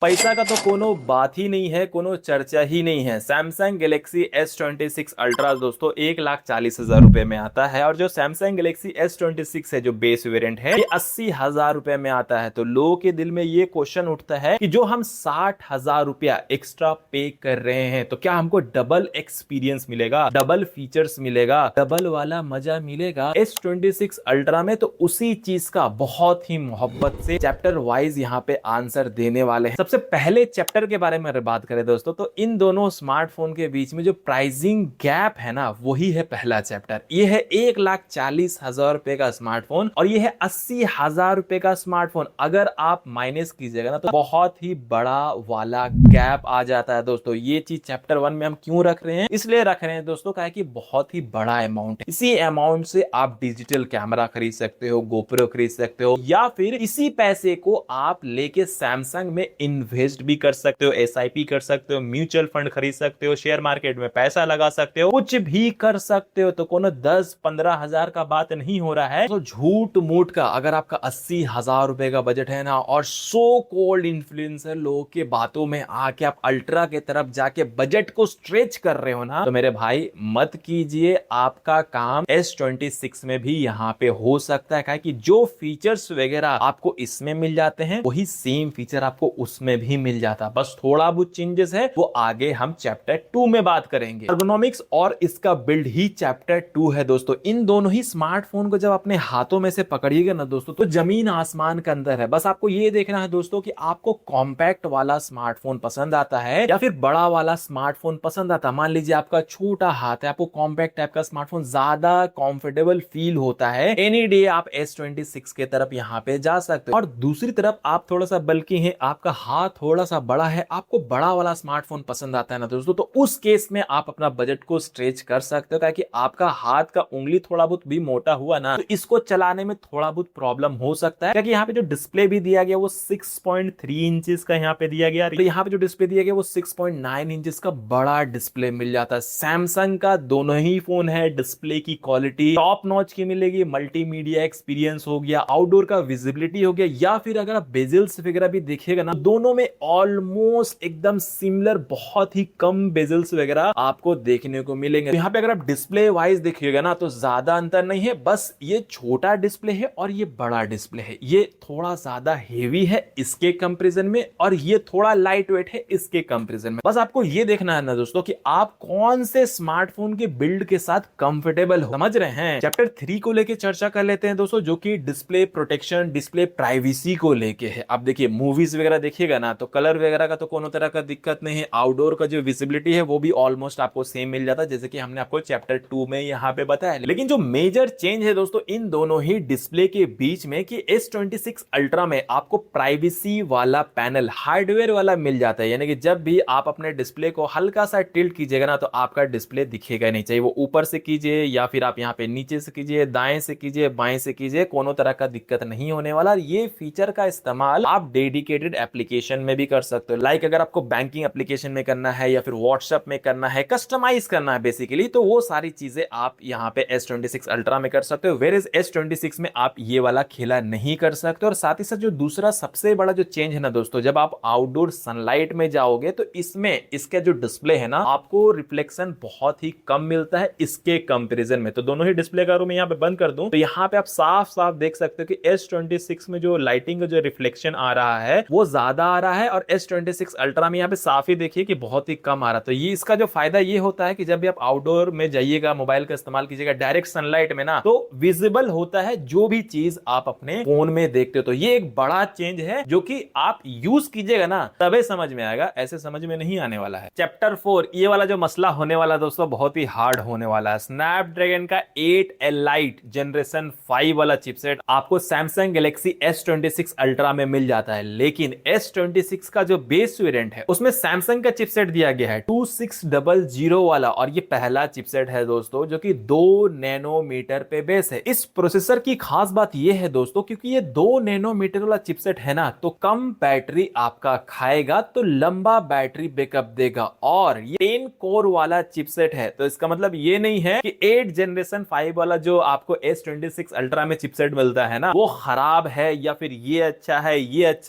पैसा का तो कोनो बात ही नहीं है, कोनो चर्चा ही नहीं है। सैमसंग गैलेक्सी S26 अल्ट्रा दोस्तों 1,40,000 रुपए में आता है, और जो सैमसंग गैलेक्सी S26 है जो बेस वेरिएंट है ये 80,000 रुपए में आता है। तो लोगों के दिल में ये क्वेश्चन उठता है कि जो हम 60,000 रुपया एक्स्ट्रा पे कर रहे हैं तो क्या हमको डबल एक्सपीरियंस मिलेगा, डबल फीचर्स मिलेगा, डबल वाला मजा मिलेगा S26 अल्ट्रा में? तो उसी चीज का बहुत ही मोहब्बत से चैप्टर वाइज यहाँ पे आंसर देने वाले हैं। सबसे पहले चैप्टर के बारे में बात करें दोस्तों तो इन दोनों स्मार्टफोन के बीच में जो प्राइसिंग गैप है ना वही है पहला चैप्टर। ये है 1,40,000 रुपए का स्मार्टफोन और ये है 80,000 रुपए का स्मार्टफोन। अगर आप माइनस कीजिएगा ना तो बहुत ही बड़ा वाला गैप आ जाता है दोस्तों। ये चीज चैप्टर 1 में हम क्यों रख रहे हैं, इसलिए रख रहे हैं दोस्तों क्या है कि बहुत ही बड़ा अमाउंट है। इसी अमाउंट से आप डिजिटल कैमरा खरीद सकते हो, गोप्रो खरीद सकते हो, या फिर इसी पैसे को आप लेके सैमसंग में इन्वेस्ट भी कर सकते हो, एसआईपी कर सकते हो, म्यूचुअल फंड खरीद सकते हो, शेयर मार्केट में पैसा लगा सकते हो, कुछ भी कर सकते हो। तो कोनो 10-15 हजार का बात नहीं हो रहा है। तो झूठ मूठ का अगर आपका 80,000 रुपए का बजट है ना और सो कॉल्ड इन्फ्लुएंसर लोगों के बातों में आके आप अल्ट्रा के तरफ जाके बजट को स्ट्रेच कर रहे हो ना, तो मेरे भाई मत कीजिए। आपका काम S26 में भी यहाँ पे हो सकता है कि जो फीचर्स वगैरह आपको इसमें मिल जाते हैं वही सेम फीचर आपको उसमें भी मिल जाता है, बस थोड़ा बहुत चेंजेस है, वो आगे हम चैप्टर 2 में बात करेंगे। एर्गोनॉमिक्स और इसका बिल्ड ही चैप्टर 2 है दोस्तों। इन दोनों ही स्मार्टफोन को जब अपने हाथों में से पकड़िएगा ना दोस्तों तो जमीन आसमान का अंदर है। बस आपको ये देखना है दोस्तों कि आपको कॉम्पैक्ट वाला स्मार्टफोन पसंद आता है या फिर बड़ा वाला स्मार्टफोन पसंद आता है। मान लीजिए आपका छोटा हाथ है, आपको कॉम्पैक्ट टाइप का स्मार्टफोन ज्यादा कंफर्टेबल फील होता है, एनी डे आप S26 के तरफ यहाँ पे जा सकते हो। और दूसरी तरफ आप थोड़ा सा बल्कि हैं, आपका हाथ थोड़ा सा बड़ा है, आपको बड़ा वाला स्मार्टफोन पसंद आता है ना दोस्तों, तो उस केस में आप अपना बजट को स्ट्रेच कर सकते हो ताकि आपका हाथ का उंगली थोड़ा बहुत भी मोटा हुआ ना तो इसको चलाने में थोड़ा बहुत प्रॉब्लम हो सकता है। क्योंकि यहाँ पे जो डिस्प्ले भी दिया गया वो 6.3 इंचेस का यहाँ पे दिया गया, तो यहाँ पे जो डिस्प्ले दिया गया वो 6.9 इंचेस का बड़ा डिस्प्ले मिल जाता है। सैमसंग का दोनों ही फोन है, डिस्प्ले की क्वालिटी टॉप नॉच की मिलेगी, मल्टीमीडिया एक्सपीरियंस हो गया, आउटडोर का विजिबिलिटी हो गया, या फिर अगर आप बेजल्स वगैरह भी देखिएगा ना दोनों में ऑलमोस्ट एकदम सिमिलर, बहुत ही कम बेजल्स वगैरह आपको देखने को मिलेंगे। तो यहाँ पे अगर आप डिस्प्ले वाइज देखिएगा ना तो ज्यादा अंतर नहीं है, बस ये छोटा डिस्प्ले है और ये बड़ा डिस्प्ले है। ये थोड़ा ज्यादा हेवी है इसके कंपैरिजन में और ये थोड़ा लाइट वेट है इसके कंपैरिजन में। बस आपको ये देखना है ना दोस्तों कि आप कौन से स्मार्टफोन के बिल्ड के साथ कंफर्टेबल हो। समझ रहे हैं? चैप्टर 3 को लेके चर्चा कर लेते हैं दोस्तों, जो कि डिस्प्ले प्रोटेक्शन, डिस्प्ले प्राइवेसी को लेके है। आप देखिए मूवीज वगैरह देखिएगा ना तो कलर वगैरह का तो कोनो तरह का दिक्कत नहीं है, आउटडोर का जो विजिबिलिटी है वो भी ऑलमोस्ट आपको सेम मिल जाता है जैसे कि हमने आपको चैप्टर 2 में यहाँ पे बताया। लेकिन जो मेजर चेंज है दोस्तों इन दोनों ही डिस्प्ले के बीच में कि S26 अल्ट्रा में आपको प्राइवेसी वाला पैनल हार्डवेयर वाला मिल जाता है, यानी कि जब भी आप अपने डिस्प्ले को हल्का सा टिल्ट कीजिएगा ना तो आपका डिस्प्ले दिखेगा नहीं, चाहिए वो ऊपर से कीजिए या फिर आप यहाँ पे नीचे से कीजिए, दाएं से कीजिए, बाएं से कीजिए, कोनो तरह का दिक्कत नहीं होने वाला। ये फीचर का इस्तेमाल आप डेडिकेटेड एप्लीकेशन में भी कर सकते हो, लाइक अगर आपको बैंकिंग एप्लीकेशन में करना है या फिर व्हाट्सएप में करना है, कस्टमाइज करना है बेसिकली, तो वो सारी चीजें आप यहाँ पे S26 अल्ट्रा में कर सकते हो। वेयर S26 में आप ये वाला खेला नहीं कर सकते। और साथ ही साथ जो दूसरा सबसे बड़ा जो चेंज है ना दोस्तों, जब आप आउटडोर सनलाइट में जाओगे तो इसमें इसका जो डिस्प्ले है ना आपको रिफ्लेक्शन बहुत ही कम मिलता है इसके कंपैरिजन में। तो दोनों ही डिस्प्ले का मैं यहाँ पे बंद कर दूं तो यहाँ पे आप साफ साफ देख सकते हो कि S26 में जो लाइटिंग का जो रिफ्लेक्शन आ रहा है वो ज्यादा आ रहा है और S26 अल्ट्रा में यहाँ पे साफ ही देखिए कि बहुत ही कम आ रहा है। तो ये इसका जो फायदा ये होता है कि जब भी आप आउटडोर में जाइएगा, मोबाइल का इस्तेमाल कीजिएगा डायरेक्ट सनलाइट में ना, तो विजिबल होता है जो भी चीज आप अपने फोन में देखते हो। तो ये एक बड़ा चेंज है जो कि आप यूज कीजिएगा ना तबे समझ में आएगा, ऐसे समझ में नहीं आने वाला है। चैप्टर 4 ये वाला जो मसला होने वाला दोस्तों बहुत ही हार्ड होने वाला है। स्नैपड्रैगन का 8 एलाइट जनरेशन 5 वाला चिपसेट आपको सैमसंग गैलेक्सी S26 अल्ट्रा में मिल जाता है, लेकिन S26 का जो बेस वेरिएंट है उसमें सैमसंग का चिपसेट दिया गया है 2600 वाला, और ये पहला चिपसेट है दोस्तों जो कि 2 नैनोमीटर पे बेस है। इस प्रोसेसर की खास बात ये है दोस्तों क्योंकि ये 2 नैनोमीटर वाला चिपसेट है ना तो कम बैटरी आपका खाएगा तो लंबा बैटरी बैकअप देगा, और ये 10 कोर वाला चिपसेट है। तो इसका मतलब ये नहीं है कि 8 जनरेशन 5 वाला जो आपको S26 अल्ट्रा में चिपसेट मिलता है ना वो खराब है या फिर ये अच्छा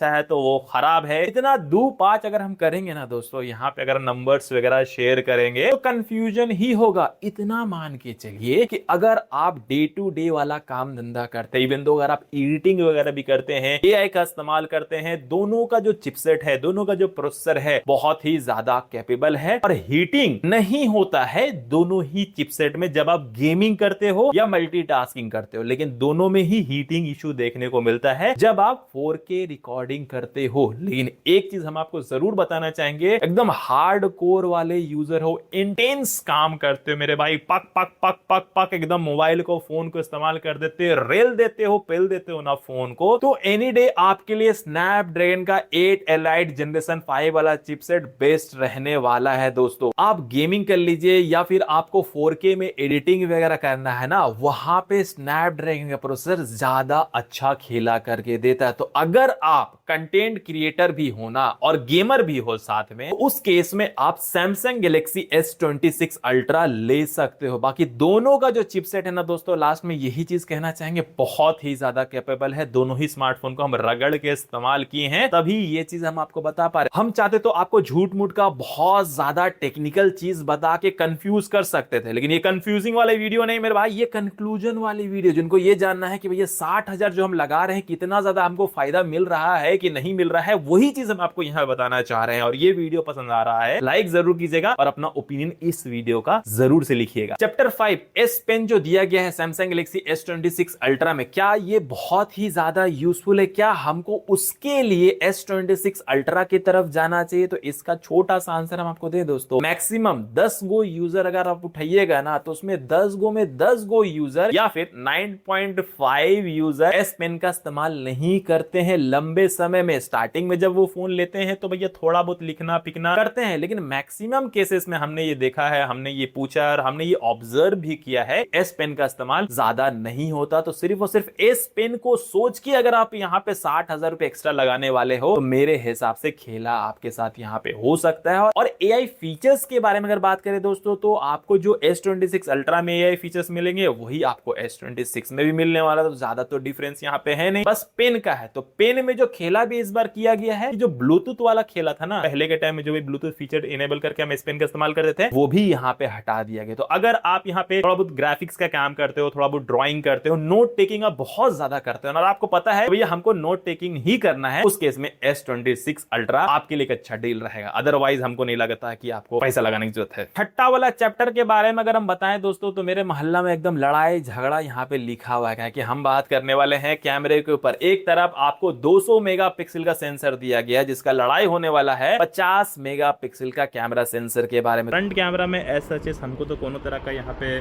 है तो वो खराब खराब है, इतना 2-5 अगर हम करेंगे ना दोस्तों, यहाँ पे अगर नंबर्स वगैरह शेयर करेंगे तो कंफ्यूजन ही होगा। इतना मान के चलिए कि अगर आप डे टू डे वाला काम धंधा करते हैं, इवन दो अगर आप एडिटिंग वगैरह भी करते हैं, एआई का इस्तेमाल करते हैं, दोनों का जो चिपसेट है, दोनों का जो प्रोसेसर है, बहुत ही ज्यादा कैपेबल है और हीटिंग नहीं होता है दोनों ही चिपसेट में जब आप गेमिंग करते हो या मल्टीटास्किंग करते हो। लेकिन दोनों में ही हीटिंग इशू देखने को मिलता है जब आप 4K रिकॉर्डिंग करते हो। लेकिन एक चीज हम आपको जरूर बताना चाहेंगे, एकदम हार्ड कोर वाले यूजर हो, इंटेंस काम करते हो मेरे भाई, पक पक पक पक पक एकदम मोबाइल को, फोन को इस्तेमाल कर देते हो, रेल देते हो, पेल देते हो ना फोन को, तो एनी डे आपके लिए स्नैपड्रैगन का 8 एलाइट जनरेशन 5 वाला चिपसेट बेस्ट रहने वाला है दोस्तों। आप गेमिंग कर लीजिए या फिर आपको 4K में एडिटिंग वगैरह करना है ना, वहां पे स्नैपड्रैगन का प्रोसेसर ज्यादा अच्छा खेला करके देता है। तो अगर आप कंटेंट क्रिएटर भी हो ना और गेमर भी हो साथ में, तो उस केस में आप सैमसंग गैलेक्सी S26 अल्ट्रा ले सकते हो। बाकी दोनों का जो चिपसेट है ना दोस्तों, लास्ट में यही चीज कहना चाहेंगे, बहुत ही ज्यादा कैपेबल है। दोनों ही स्मार्टफोन को हम रगड़ के इस्तेमाल किए हैं, तभी ये चीज हम आपको बता पा रहे। हम चाहते तो आपको झूठ मूठ का बहुत ज्यादा टेक्निकल चीज बता के कंफ्यूज कर सकते थे, लेकिन ये कंफ्यूजिंग वाले वीडियो नहीं मेरे भाई, ये कंक्लूजन वाली वीडियो। जिनको ये जानना है कि भैया 60,000 जो हम लगा रहे हैं कितना ज्यादा हमको फायदा मिल रहा है कि नहीं मिल रहा है, वही चीज हम आपको यहां बताना चाह रहे हैं। और ये वीडियो पसंद आ रहा है, लाइक जरूर कीजिएगा और अपना ओपिनियन इस वीडियो का जरूर से लिखिएगा। चैप्टर 5 S पेन जो दिया गया है सैमसंग गैलेक्सी S26 अल्ट्रा में, क्या ये बहुत ही ज्यादा यूजफुल है? क्या हमको उसके लिए S26 अल्ट्रा की तरफ जाना चाहिए? तो इसका छोटा सा आंसर हम आपको दे दोस्तों, मैक्सिमम 10 गो यूजर अगर आप उठाइएगा ना, तो उसमें 10 गो में 10 गो यूजर या फिर 9.5 यूजर S पेन का इस्तेमाल नहीं करते हैं लंबे समय में। स्टार्टिंग में जब वो फोन लेते हैं तो भैया थोड़ा बहुत लिखना पिकना करते हैं, लेकिन मैक्सिमम केसेस में हमने ये देखा है, हमने ये पूछा और हमने ये ऑब्जर्व भी किया है, S पेन का इस्तेमाल ज्यादा नहीं होता। तो सिर्फ और सिर्फ S पेन को सोच के अगर आप यहाँ पे 60,000 रुपए एक्स्ट्रा लगाने वाले हो, तो मेरे हिसाब से खेला आपके साथ यहाँ पे हो सकता है। और AI फीचर्स के बारे में अगर बात करें दोस्तों, तो आपको जो S26 अल्ट्रा में AI फीचर्स मिलेंगे वही आपको S26 में भी मिलने वाला, तो ज्यादा तो डिफरेंस यहाँ पे है नहीं, बस पेन का है। तो पेन में जो खेला भी इस बार किया गया है, जो ब्लूटूथ वाला खेला था ना पहले के टाइम में, जो भी ब्लूटूथ फीचर इनेबल करके हम S पेन का इस्तेमाल करते थे, वो भी यहाँ पे हटा दिया गया। तो अगर आप यहाँ पे थोड़ा बहुत ग्राफिक्स का काम करते हो, थोड़ा बहुत ड्राइंग करते हो, नोट टेकिंग आप बहुत ज्यादा करते हो और आपको पता है भैया हमको नोट टेकिंग ही करना है, उस केस में S26 अल्ट्रा आपके लिए एक अच्छा डील रहेगा। अदरवाइज हमको नहीं लगता कि आपको पैसा लगाने की जरूरत है। छठा वाला चैप्टर के बारे में अगर हम बताएं दोस्तों, तो मेरे मोहल्ला में एकदम लड़ाई झगड़ा यहाँ पे लिखा हुआ है कि हम बात करने वाले हैं कैमरे के ऊपर। एक तरफ आपको 200 मेगापिक्सल का सेंसर दिया गया, जिसका लड़ाई होने वाला है 50 मेगापिक्सल का कैमरा सेंसर के बारे में। फ्रंट कैमरा में एसएचएस हमको तो कोनो तरह का यहाँ पे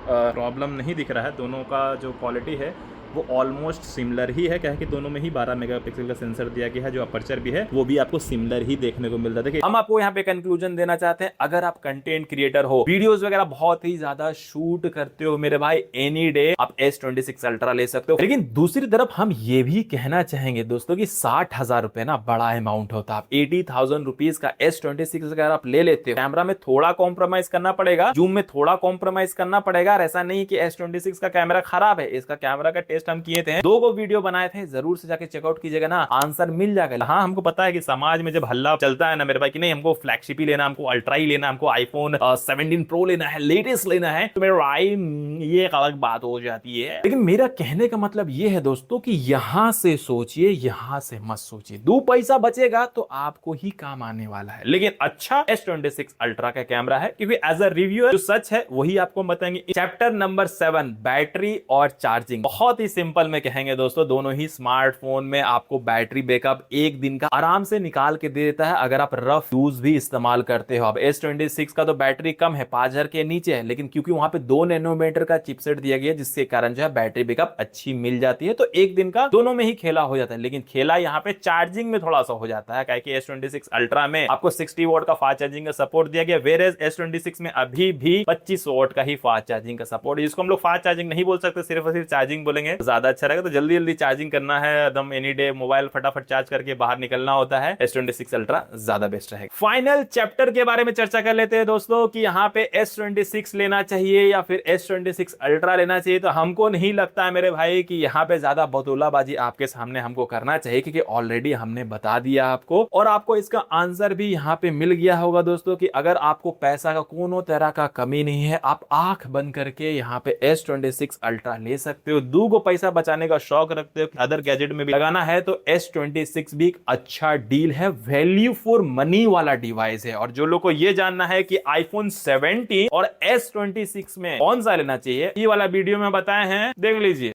प्रॉब्लम नहीं दिख रहा है। दोनों का जो क्वालिटी है वो ऑलमोस्ट सिमिलर ही है, क्या है कि दोनों में ही 12 मेगापिक्सल का सेंसर दिया गया है। जो अपर्चर भी है वो भी आपको सिमिलर ही देखने को मिलता है। देखिए हम आपको यहाँ पे कंक्लूजन देना चाहते हैं, अगर आप कंटेंट क्रिएटर हो, वीडियोस वगैरह बहुत ही ज्यादा शूट करते हो मेरे भाई, एनी डे आप S26 अल्ट्रा ले सकते हो। लेकिन दूसरी तरफ हम ये भी कहना चाहेंगे दोस्तों कि 60,000 रुपए ना बड़ा अमाउंट होता है। आप 80,000 रुपीज का S26 अगर आप ले लेते हो, कैमरा में थोड़ा कॉम्प्रोमाइज करना पड़ेगा, जूम में थोड़ा कॉम्प्रोमाइज करना पड़ेगा। ऐसा नहीं कि S26 का कैमरा खराब है, इसका कैमरा का टेस्ट हम किए थे, 2 वीडियो बनाए थे, जरूर से जाके चेकआउट कीजिएगा ना, आंसर मिल जाएगा। हाँ हमको पता है कि समाज में जब हल्ला चलता है ना मेरे भाई कि नहीं हमको फ्लैगशिप ही लेना, हमको अल्ट्रा ही लेना, हमको iPhone 17 प्रो लेना है, लेटेस्ट लेना है, तो मेरे भाई ये एक अलग बात हो जाती है। लेकिन मेरा कहने का मतलब ये है दोस्तों कि यहां से सोचिए, यहां से मत सोचिए। 2 पैसा बचेगा तो आपको ही काम आने वाला है। लेकिन अच्छा S26 अल्ट्रा का कैमरा है, क्योंकि एज अ रिव्यूअर जो सच है वही आपको बताएंगे। चैप्टर नंबर 7 बैटरी और चार्जिंग, बहुत ही सिंपल में कहेंगे दोस्तों, दोनों ही स्मार्टफोन में आपको बैटरी बैकअप 1 दिन का आराम से निकाल के दे देता है, अगर आप रफ यूज भी इस्तेमाल करते हो। अब S26 का तो बैटरी कम है, 5000 के नीचे है, लेकिन क्योंकि वहां पे 2 नैनोमीटर का चिपसेट दिया गया, जिसके कारण जो है बैटरी बैकअप अच्छी मिल जाती है, तो 1 दिन का दोनों में ही खेला हो जाता है। लेकिन खेला यहाँ पे चार्जिंग में थोड़ा सा हो जाता है, क्योंकि S26 अल्ट्रा में आपको 60 वॉट का फास्ट चार्जिंग का सपोर्ट दिया गया, वेरेज S26 में अभी भी 25 वॉट का ही फास्ट चार्जिंग का सपोर्ट है, जिसको हम लोग फास्ट चार्जिंग नहीं बोल सकते, सिर्फ और सिर्फ चार्जिंग बोलेंगे। लें तो ज्यादा अच्छा रहेगा। तो जल्दी जल्दी चार्जिंग करना है, एकदम एनी डे मोबाइल फटाफट चार्ज करके बाहर निकलना होता है, S26 अल्ट्रा ज्यादा बेस्ट रहेगा। फाइनल चैप्टर के बारे में चर्चा कर लेते हैं दोस्तों कि यहाँ पे S26 लेना चाहिए या फिर S26 अल्ट्रा लेना चाहिए। तो हमको नहीं लगता है मेरे भाई कि यहाँ पे ज्यादा बतौलाबाजी आपके सामने हमको करना चाहिए, क्योंकि ऑलरेडी हमने बता दिया आपको और आपको इसका आंसर भी यहाँ पे मिल गया होगा दोस्तों कि अगर आपको पैसा का कोनो तरह का कमी नहीं है, आप आंख बंद करके यहाँ पे S26 अल्ट्रा ले सकते हो। दो गो पैसा बचाने का शौक रखते हो, अदर गैजेट में भी लगाना है तो S26 भी एक अच्छा डील है, वैल्यू फॉर मनी वाला डिवाइस है। और जो लोग को ये जानना है कि iPhone 17 और S26 में कौन सा लेना चाहिए, ये वाला वीडियो में बताए हैं, देख लीजिए।